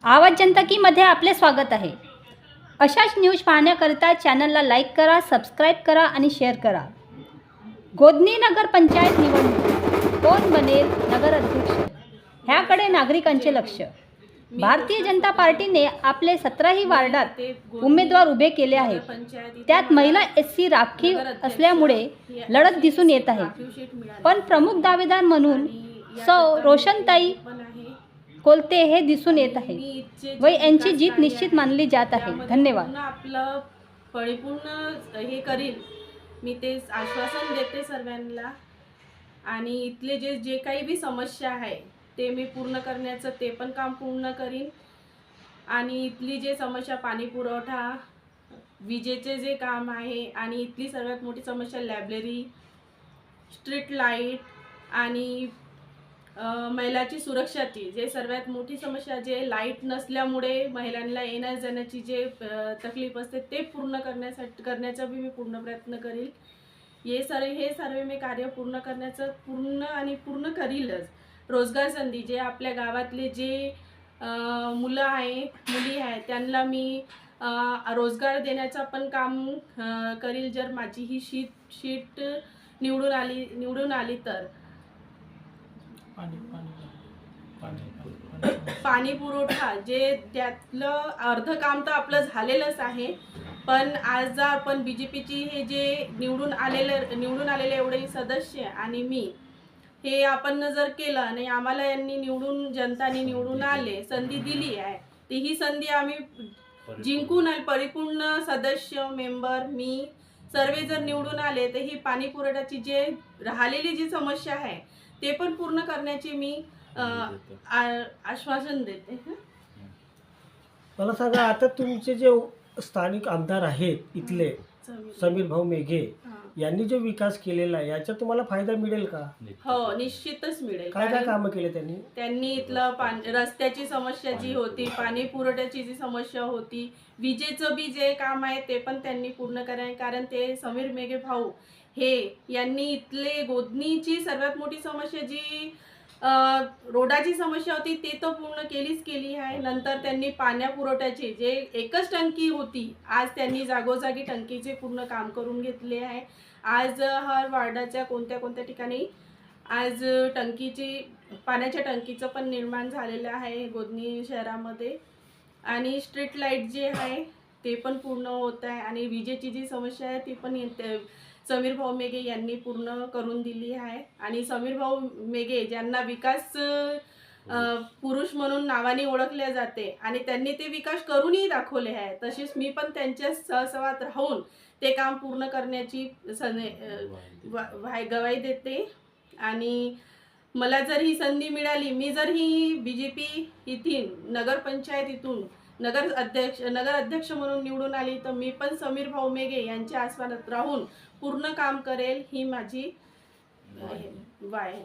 आवाज जनताकीमध्ये आपले स्वागत आहे। अशाच न्यूज पाहण्याकरिता चॅनलला लाईक करा, सबस्क्राईब करा आणि शेअर करा। गोधनी नगर पंचायत निवडणूक कोण बनेल नगराध्यक्ष ह्याकडे नागरिकांचे लक्ष। भारतीय जनता पार्टीने आपले 17ही वार्डात उमेदवार उभे केले आहेत। त्यात महिला एससी राखीव असल्यामुळे लढत दिसून येत आहे। पण प्रमुख दावेदार म्हणून सौ रोशनताई कोलते हे दिसून येत आहे व यांची जीत निश्चित मानली जात आहे। धन्यवाद। आपलं परिपूर्ण हे करील मी ते आश्वासन देते सर्वांना। आणि इथले जे जे काही बी समस्या आहे ते मी पूर्ण करण्याचं ते पण काम पूर्ण करीन। आणि इथली जे समस्या पाणी पुरवठा विजेचे जे काम आहे आणि इथली सर्वात मोठी समस्या लायब्ररी स्ट्रीट लाईट आणि महिलाची सुरक्षाची जे सर्वात मोठी समस्या जे लाईट नसल्यामुळे महिलांना येण्या जाण्याची जे तकलीफ असते ते पूर्ण करण्याचा भी मी पूर्ण प्रयत्न करील। हे सर्व मी कार्य पूर्ण करण्याचं पूर्ण करीलच। रोजगार संधी जे आपल्या गावातले जे मुलं आहे मुली आहे त्यांना मी रोजगार देण्याचं पण काम करील जर माझी ही शीट निवडून आली तर। पाणी पुरवठा जे त्यातलं अर्ध काम तर आपलं झालेलंच आहे। पण आज जर आपण बीजेपीची हे जे निवडून आलेले एवढे सदस्य आणि मी हे आपण जर केलं आणि आम्हाला यांनी जनताने निवडून आले संधी दिली आहे ती ही संधी आम्ही जिंकून परिपूर्ण सदस्य मेंबर मी सर्व जर निवडून आले तर ही पाणी पुरवठ्याची जे राहिलेली जी समस्या आहे ते पण पूर्ण करण्याची मी आश्वासन देते। मला सांगा, आता तुमचे जे स्थानिक आमदार आहेत इथले समीर भाऊ मेघे यांनी जो विकास केलेला आहे याचा तुम्हाला फायदा मिळेल का? हो, निश्चितच मिळेल। काय कामं केले त्यांनी इथलं रस्त्याची समस्या जी होती, पाणी पुरवठ्याची जी समस्या होती, विजेचं बी जे काम आहे ते पण त्यांनी पूर्ण करायला। कारण ते समीर मेघे भाऊ हे यांनी इथले गोधनीची सर्वात मोठी समस्या जी रोडाची समस्या होती ते तर पूर्ण केली आहे। नंतर त्यांनी पाण्या पुरवठ्याची जे एकच टंकी होती आज त्यांनी जागोजागी टंकीचे पूर्ण काम करून घेतले आहे। आज हर वार्डाच्या कोणत्या ठिकाणी आज पाण्याच्या टंकीचं पण निर्माण झालेलं आहे गोधनी शहरामध्ये। आणि स्ट्रीट लाईट जे आहे ते पण पूर्ण होत आहे आणि विजेची जी समस्या आहे ती पण समीर भाऊ मेघे यांनी पूर्ण करून दिली आहे। आणि समीर भाऊ मेघे ज्यांना विकास पुरुष म्हणून नावाने ओळखले जाते आणि त्यांनी ते विकास करूनही दाखवले आहे। तसेच मी पण त्यांच्या सहसवात राहून ते काम पूर्ण करण्याची गवाही देते। आणि मला जर ही संधी मिळाली, मी जर ही बीजेपी इथून नगरपंचायतीतून नगर अध्यक्ष म्हणून निवडून आली तर मी पण समीर भाऊ मेघे यांच्या आसपास राहून पूर्ण काम करेल ही माझी गवाही।